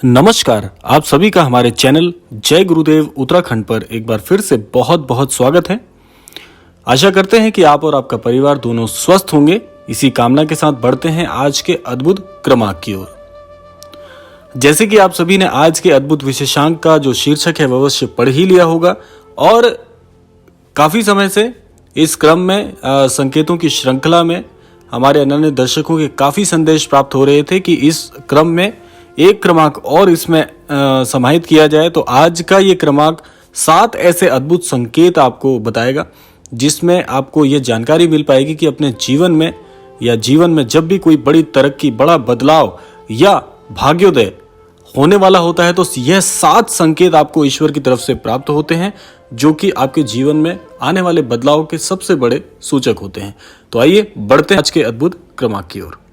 नमस्कार, आप सभी का हमारे चैनल जय गुरुदेव उत्तराखंड पर एक बार फिर से बहुत बहुत स्वागत है। आशा करते हैं कि आप और आपका परिवार दोनों स्वस्थ होंगे। इसी कामना के साथ बढ़ते हैं आज के अद्भुत क्रमांक की ओर। जैसे कि आप सभी ने आज के अद्भुत विशेषांक का जो शीर्षक है वह अवश्य पढ़ ही लिया होगा और काफी समय से इस क्रम में संकेतों की श्रृंखला में हमारे अनन्य दर्शकों के काफी संदेश प्राप्त हो रहे थे कि इस क्रम में एक क्रमांक और इसमें समाहित किया जाए। तो आज का ये क्रमांक 7 ऐसे अद्भुत संकेत आपको बताएगा जिसमें आपको ये जानकारी मिल पाएगी कि अपने जीवन में या जीवन में जब भी कोई बड़ी तरक्की, बड़ा बदलाव या भाग्योदय होने वाला होता है तो यह 7 संकेत आपको ईश्वर की तरफ से प्राप्त होते हैं जो कि आपके जीवन में आने वाले बदलाव के सबसे बड़े सूचक होते हैं। तो आइए बढ़ते हैं आज के अद्भुत क्रमांक की ओर।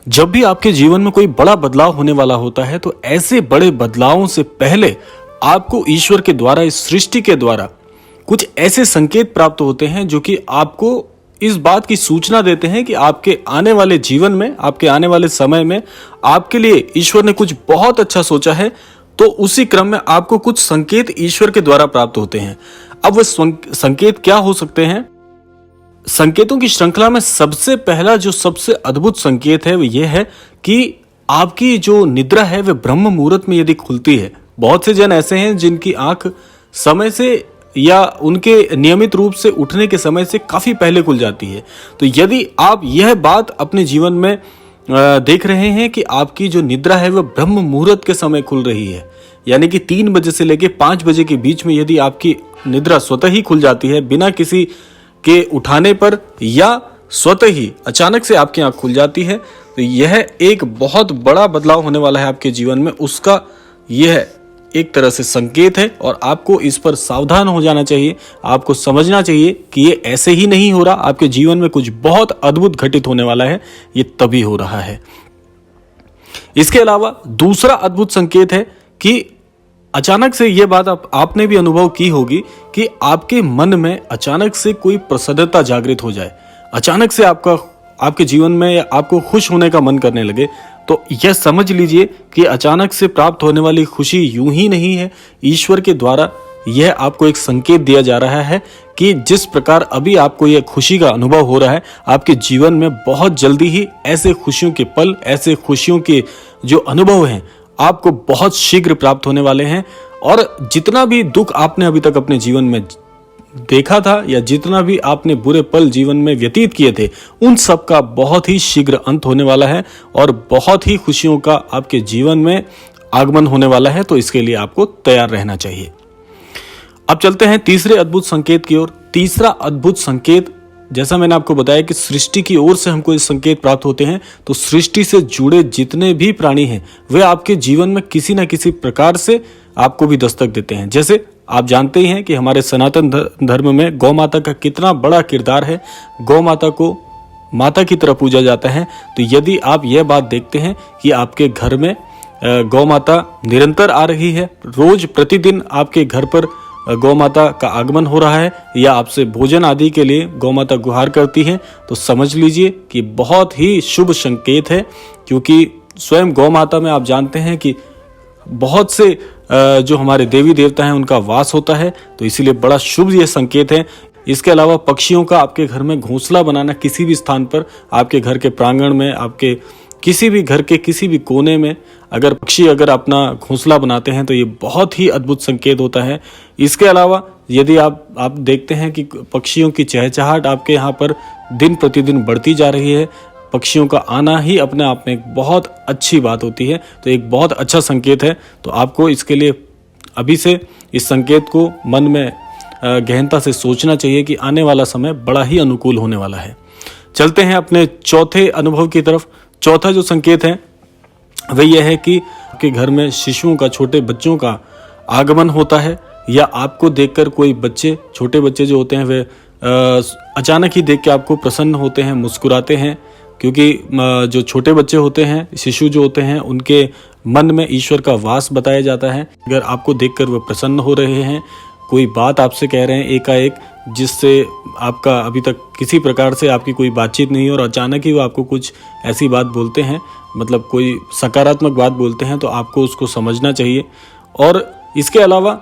जब भी आपके जीवन में कोई बड़ा बदलाव होने वाला होता है तो ऐसे बड़े बदलावों से पहले आपको ईश्वर के द्वारा, इस सृष्टि के द्वारा कुछ ऐसे संकेत प्राप्त होते हैं जो कि आपको इस बात की सूचना देते हैं कि आपके आने वाले जीवन में, आपके आने वाले समय में आपके लिए ईश्वर ने कुछ बहुत अच्छा सोचा है। तो उसी क्रम में आपको कुछ संकेत ईश्वर के द्वारा प्राप्त होते हैं। अब वह संकेत क्या हो सकते हैं? संकेतों की श्रृंखला में सबसे पहला जो सबसे अद्भुत संकेत है वो ये है कि आपकी जो निद्रा है वह ब्रह्म मुहूर्त में यदि खुलती है। बहुत से जन ऐसे हैं जिनकी आंख समय से या उनके नियमित रूप से उठने के समय से काफी पहले खुल जाती है। तो यदि आप यह बात अपने जीवन में देख रहे हैं कि आपकी जो निद्रा है वह ब्रह्म मुहूर्त के समय खुल रही है, यानी कि 3 बजे से लेकर 5 बजे के बीच में यदि आपकी निद्रा स्वतः ही खुल जाती है, बिना किसी के उठाने पर या स्वतः ही अचानक से आपकी आंख खुल जाती है, तो यह एक बहुत बड़ा बदलाव होने वाला है आपके जीवन में। उसका यह एक तरह से संकेत है और आपको इस पर सावधान हो जाना चाहिए। आपको समझना चाहिए कि ये ऐसे ही नहीं हो रहा, आपके जीवन में कुछ बहुत अद्भुत घटित होने वाला है, ये तभी हो रहा है। इसके अलावा दूसरा अद्भुत संकेत है कि अचानक से ये बात आपने भी अनुभव की होगी कि आपके मन में अचानक से कोई प्रसन्नता जागृत हो जाए, अचानक से आपके जीवन में आपको खुश होने का मन करने लगे। तो यह समझ लीजिए कि अचानक से प्राप्त होने वाली खुशी यूं ही नहीं है, ईश्वर के द्वारा यह आपको एक संकेत दिया जा रहा है कि जिस प्रकार अभी आपको यह खुशी का अनुभव हो रहा है, आपके जीवन में बहुत जल्दी ही ऐसे खुशियों के पल, ऐसे खुशियों के जो अनुभव हैं आपको बहुत शीघ्र प्राप्त होने वाले हैं। और जितना भी दुख आपने अभी तक अपने जीवन में देखा था या जितना भी आपने बुरे पल जीवन में व्यतीत किए थे, उन सब का बहुत ही शीघ्र अंत होने वाला है और बहुत ही खुशियों का आपके जीवन में आगमन होने वाला है। तो इसके लिए आपको तैयार रहना चाहिए। अब चलते हैं तीसरे अद्भुत संकेत की ओर। तीसरा अद्भुत संकेत, जैसा मैंने आपको बताया कि सृष्टि की ओर से हमको इस संकेत प्राप्त होते हैं, तो सृष्टि से जुड़े जितने भी प्राणी हैं वे आपके जीवन में किसी न किसी प्रकार से आपको भी दस्तक देते हैं। जैसे आप जानते ही हैं कि हमारे सनातन धर्म में गौ माता का कितना बड़ा किरदार है। गौ माता को माता की तरह पूजा जाता है। तो यदि आप यह बात देखते हैं कि आपके घर में गौ माता निरंतर आ रही है, रोज प्रतिदिन आपके घर पर गौ माता का आगमन हो रहा है या आपसे भोजन आदि के लिए गौ माता गुहार करती है, तो समझ लीजिए कि बहुत ही शुभ संकेत है। क्योंकि स्वयं गौ माता में आप जानते हैं कि बहुत से जो हमारे देवी देवता हैं उनका वास होता है, तो इसीलिए बड़ा शुभ ये संकेत है। इसके अलावा पक्षियों का आपके घर में घोंसला बनाना, किसी भी स्थान पर, आपके घर के प्रांगण में, आपके किसी भी घर के किसी भी कोने में अगर पक्षी अपना घोंसला बनाते हैं तो ये बहुत ही अद्भुत संकेत होता है। इसके अलावा यदि आप देखते हैं कि पक्षियों की चहचहाट आपके यहाँ पर दिन प्रतिदिन बढ़ती जा रही है, पक्षियों का आना ही अपने आप में एक बहुत अच्छी बात होती है, तो एक बहुत अच्छा संकेत है। तो आपको इसके लिए अभी से इस संकेत को मन में गहनता से सोचना चाहिए कि आने वाला समय बड़ा ही अनुकूल होने वाला है। चलते हैं अपने चौथे अनुभव की तरफ। चौथा जो संकेत है वह यह है कि आपके घर में शिशुओं का, छोटे बच्चों का आगमन होता है या आपको देखकर कोई बच्चे, छोटे बच्चे जो होते हैं वे अचानक ही देख के आपको प्रसन्न होते हैं, मुस्कुराते हैं। क्योंकि जो छोटे बच्चे होते हैं, शिशु जो होते हैं, उनके मन में ईश्वर का वास बताया जाता है। अगर आपको देखकर वे प्रसन्न हो रहे हैं, कोई बात आपसे कह रहे हैं एकाएक, जिससे आपका अभी तक किसी प्रकार से आपकी कोई बातचीत नहीं है और अचानक ही वो आपको कुछ ऐसी बात बोलते हैं, मतलब कोई सकारात्मक बात बोलते हैं, तो आपको उसको समझना चाहिए। और इसके अलावा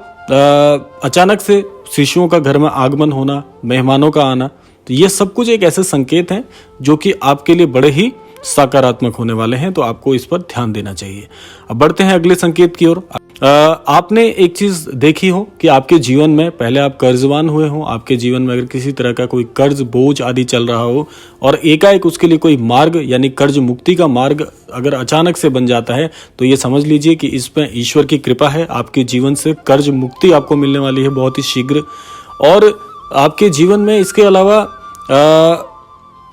अचानक से शिशुओं का घर में आगमन होना, मेहमानों का आना, तो ये सब कुछ एक ऐसे संकेत हैं जो कि आपके लिए बड़े ही सकारात्मक होने वाले हैं, तो आपको इस पर ध्यान देना चाहिए। अब बढ़ते हैं अगले संकेत की ओर। आपने एक चीज देखी हो कि आपके जीवन में पहले आप कर्जवान हुए हो, आपके जीवन में अगर किसी तरह का कोई कर्ज बोझ आदि चल रहा हो और एकाएक उसके लिए कोई मार्ग यानी कर्ज मुक्ति का मार्ग अगर अचानक से बन जाता है, तो ये समझ लीजिए कि इसमें ईश्वर की कृपा है, आपके जीवन से कर्ज मुक्ति आपको मिलने वाली है बहुत ही शीघ्र। और आपके जीवन में इसके अलावा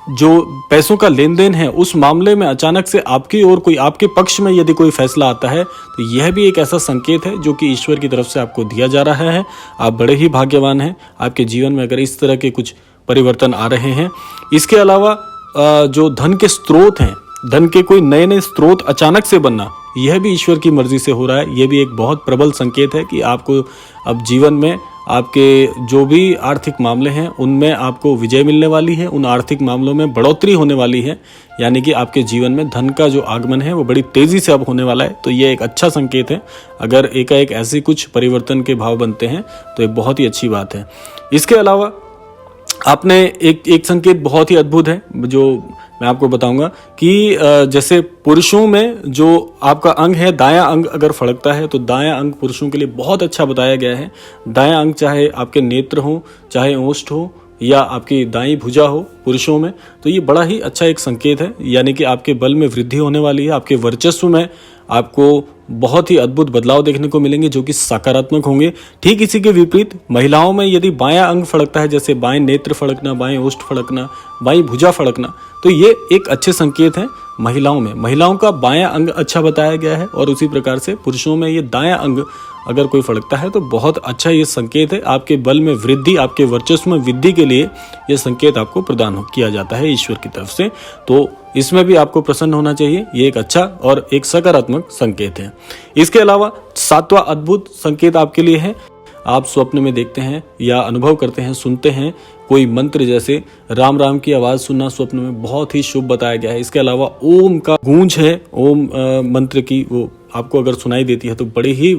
जो पैसों का लेन देन है उस मामले में अचानक से आपकी ओर कोई आपके पक्ष में यदि कोई फैसला आता है, तो यह भी एक ऐसा संकेत है जो कि ईश्वर की तरफ से आपको दिया जा रहा है। आप बड़े ही भाग्यवान हैं आपके जीवन में अगर इस तरह के कुछ परिवर्तन आ रहे हैं। इसके अलावा जो धन के स्रोत हैं, धन के कोई नए नए स्रोत अचानक से बनना, यह भी ईश्वर की मर्जी से हो रहा है। यह भी एक बहुत प्रबल संकेत है कि आपको अब जीवन में आपके जो भी आर्थिक मामले हैं उनमें आपको विजय मिलने वाली है, उन आर्थिक मामलों में बढ़ोतरी होने वाली है, यानी कि आपके जीवन में धन का जो आगमन है वो बड़ी तेजी से अब होने वाला है। तो ये एक अच्छा संकेत है। अगर एकाएक ऐसे कुछ परिवर्तन के भाव बनते हैं तो एक बहुत ही अच्छी बात है। इसके अलावा आपने एक संकेत बहुत ही अद्भुत है जो मैं आपको बताऊंगा कि जैसे पुरुषों में जो आपका अंग है, दायां अंग अगर फड़कता है तो दायां अंग पुरुषों के लिए बहुत अच्छा बताया गया है। दायां अंग चाहे आपके नेत्र हो, चाहे ओष्ठ हो या आपकी दाईं भुजा हो पुरुषों में, तो ये बड़ा ही अच्छा एक संकेत है, यानी कि आपके बल में वृद्धि होने वाली है। आपके वर्चस्व में आपको बहुत ही अद्भुत बदलाव देखने को मिलेंगे जो कि सकारात्मक होंगे। ठीक इसी के विपरीत महिलाओं में यदि बायां अंग फड़कता है, जैसे बाएं नेत्र फड़कना, बाएं ओष्ठ फड़कना, बाईं भुजा फड़कना, तो ये एक अच्छे संकेत हैं महिलाओं में। महिलाओं का बायां अंग अच्छा बताया गया है और उसी प्रकार से पुरुषों में ये दायां अंग अगर कोई फड़कता है तो बहुत अच्छा ये संकेत है। आपके बल में वृद्धि, आपके वर्चस्व में वृद्धि के लिए ये संकेत आपको प्रदान किया जाता है ईश्वर की तरफ से। तो इसमें भी आपको प्रसन्न होना चाहिए। ये एक अच्छा और एक सकारात्मक संकेत है। इसके अलावा 7वां अद्भुत संकेत आपके लिए है। आप स्वप्न में देखते हैं या अनुभव करते हैं, सुनते हैं कोई मंत्र, जैसे राम राम की आवाज सुनना स्वप्न में बहुत ही शुभ बताया गया है। इसके अलावा ओम का गूंज है, ओम मंत्र की वो आपको अगर सुनाई देती है तो बड़ी ही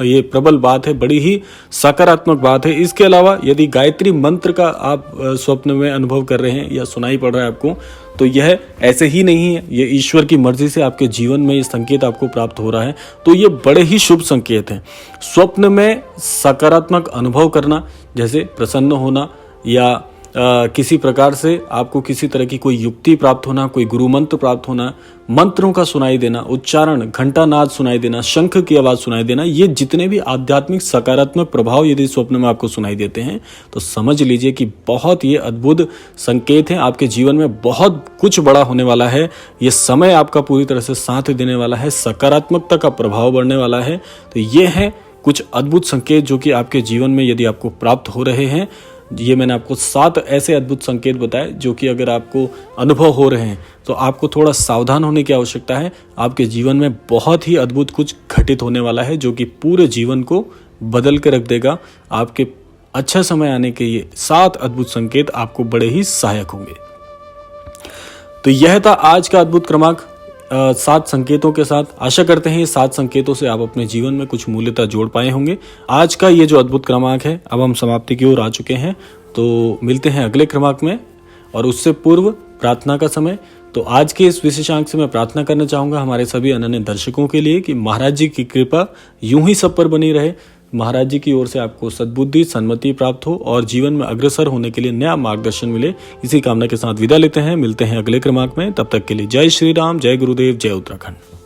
ये प्रबल बात है, बड़ी ही सकारात्मक बात है। इसके अलावा यदि गायत्री मंत्र का आप स्वप्न में अनुभव कर रहे हैं या सुनाई पड़ रहा है आपको, तो यह ऐसे ही नहीं है, ये ईश्वर की मर्जी से आपके जीवन में ये संकेत आपको प्राप्त हो रहा है। तो ये बड़े ही शुभ संकेत हैं। स्वप्न में सकारात्मक अनुभव करना, जैसे प्रसन्न होना या किसी प्रकार से आपको किसी तरह की कोई युक्ति प्राप्त होना, कोई गुरु मंत्र प्राप्त होना, मंत्रों का सुनाई देना, उच्चारण, घंटानाद सुनाई देना, शंख की आवाज सुनाई देना, ये जितने भी आध्यात्मिक सकारात्मक प्रभाव यदि स्वप्न में आपको सुनाई देते हैं तो समझ लीजिए कि बहुत ये अद्भुत संकेत हैं। आपके जीवन में बहुत कुछ बड़ा होने वाला है। ये समय आपका पूरी तरह से साथ देने वाला है, सकारात्मकता का प्रभाव बढ़ने वाला है। तो ये है कुछ अद्भुत संकेत जो कि आपके जीवन में यदि आपको प्राप्त हो रहे हैं। ये मैंने आपको 7 ऐसे अद्भुत संकेत बताए जो कि अगर आपको अनुभव हो रहे हैं तो आपको थोड़ा सावधान होने की आवश्यकता है। आपके जीवन में बहुत ही अद्भुत कुछ घटित होने वाला है जो कि पूरे जीवन को बदल के रख देगा। आपके अच्छा समय आने के ये 7 अद्भुत संकेत आपको बड़े ही सहायक होंगे। तो यह था आज का अद्भुत क्रमांक 7 संकेतों के साथ। आशा करते हैं ये 7 संकेतों से आप अपने जीवन में कुछ मूल्यता जोड़ पाए होंगे। आज का ये जो अद्भुत क्रमांक है, अब हम समाप्ति की ओर आ चुके हैं, तो मिलते हैं अगले क्रमांक में। और उससे पूर्व प्रार्थना का समय। तो आज के इस विशेषांक से मैं प्रार्थना करना चाहूंगा हमारे सभी अनन्य दर्शकों के लिए कि महाराज जी की कृपा यूं ही सब पर बनी रहे। महाराज जी की ओर से आपको सद्बुद्धि, सन्मति प्राप्त हो और जीवन में अग्रसर होने के लिए नया मार्गदर्शन मिले। इसी कामना के साथ विदा लेते हैं। मिलते हैं अगले क्रमांक में। तब तक के लिए जय श्री राम, जय गुरुदेव, जय उत्तराखंड।